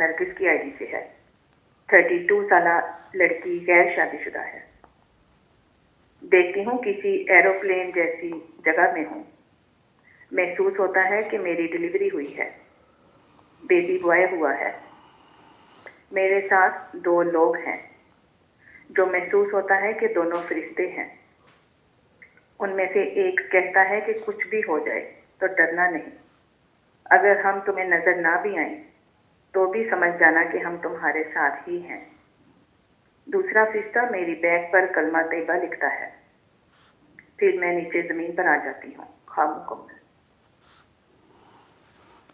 نرگس کی I D سے ہے۔ 32 سالہ لڑکی، غیر شادی شدہ ہے۔ دیکھتی ہوں کسی ایروپلین جیسی جگہ میں ہوں۔ محسوس ہوتا ہے کہ میری ڈلیوری ہوئی ہے، بیبی بوائے ہوا ہے۔ میرے ساتھ 2 لوگ ہیں جو محسوس ہوتا ہے کہ دونوں فرشتے ہیں۔ ان میں سے ایک کہتا ہے کہ کچھ بھی ہو جائے تو ڈرنا نہیں، اگر ہم تمہیں نظر نہ بھی آئیں تو بھی سمجھ جانا کہ ہم تمہارے ساتھ ہی ہیں۔ دوسرا فرشتہ میری بیگ پر کلمہ طیبہ لکھتا ہے، پھر میں نیچے زمین پر آ جاتی ہوں۔ خواب مکمل۔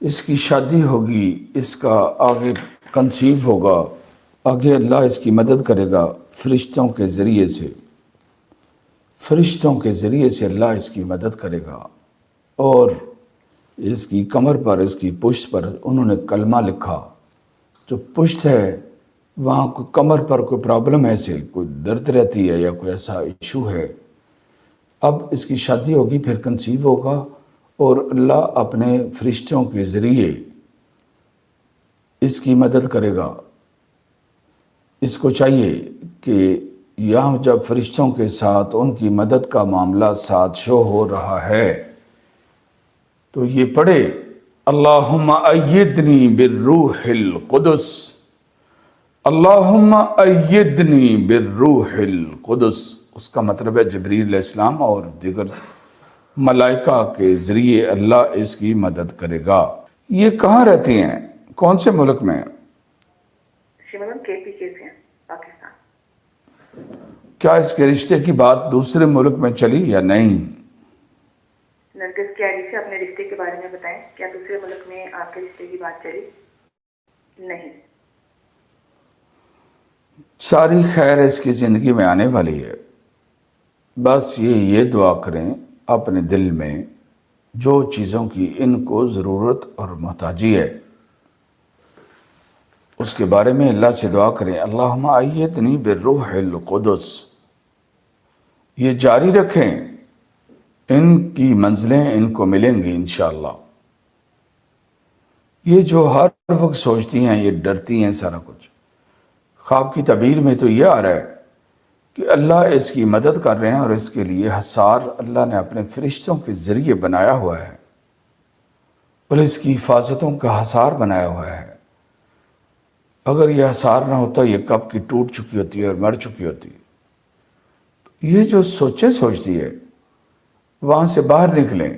اس کی شادی ہوگی، اس کا آگے کنسیو ہوگا، آگے اللہ اس کی مدد کرے گا فرشتوں کے ذریعے سے، فرشتوں کے ذریعے سے اللہ اس کی مدد کرے گا۔ اور اس کی کمر پر، اس کی پشت پر انہوں نے کلمہ لکھا۔ جو پشت ہے وہاں کوئی کمر پر کوئی پرابلم ہے، سے کوئی درد رہتی ہے یا کوئی ایسا ایشو ہے۔ اب اس کی شادی ہوگی، پھر کنسیو ہوگا، اور اللہ اپنے فرشتوں کے ذریعے اس کی مدد کرے گا۔ اس کو چاہیے کہ یہاں جب فرشتوں کے ساتھ ان کی مدد کا معاملہ ساتھ شو ہو رہا ہے تو یہ پڑھے اللہم ایدنی بالروح القدس، اللہم ایدنی بالروح القدس۔ اس کا مطلب ہے جبریل علیہ السلام اور دیگر ملائکہ کے ذریعے اللہ اس کی مدد کرے گا۔ یہ کہاں رہتی ہیں؟ کون سے ملک میں؟ شمال KPK سے ہیں، پاکستان۔ کیا اس کے رشتے کی بات دوسرے ملک میں چلی یا نہیں؟ نرگس کی آئی ڈی سے اپنے رشتے کے بارے میں بتائیں، کیا دوسرے ملک میں آپ کے رشتے کی بات چلی؟ نہیں۔ ساری خیر اس کی زندگی میں آنے والی ہے۔ بس یہ دعا کریں اپنے دل میں، جو چیزوں کی ان کو ضرورت اور محتاجی ہے اس کے بارے میں اللہ سے دعا کریں، اللہم ایدنی بالروح القدس۔ یہ جاری رکھیں، ان کی منزلیں ان کو ملیں گی انشاءاللہ۔ یہ جو ہر وقت سوچتی ہیں، یہ ڈرتی ہیں سارا کچھ، خواب کی تعبیر میں تو یہ آ رہا ہے کہ اللہ اس کی مدد کر رہے ہیں، اور اس کے لیے حصار اللہ نے اپنے فرشتوں کے ذریعے بنایا ہوا ہے، اور اس کی حفاظتوں کا حصار بنایا ہوا ہے۔ اگر یہ حصار نہ ہوتا یہ کب کی ٹوٹ چکی ہوتی ہے اور مر چکی ہوتی۔ یہ جو سوچتی ہے وہاں سے باہر نکلیں،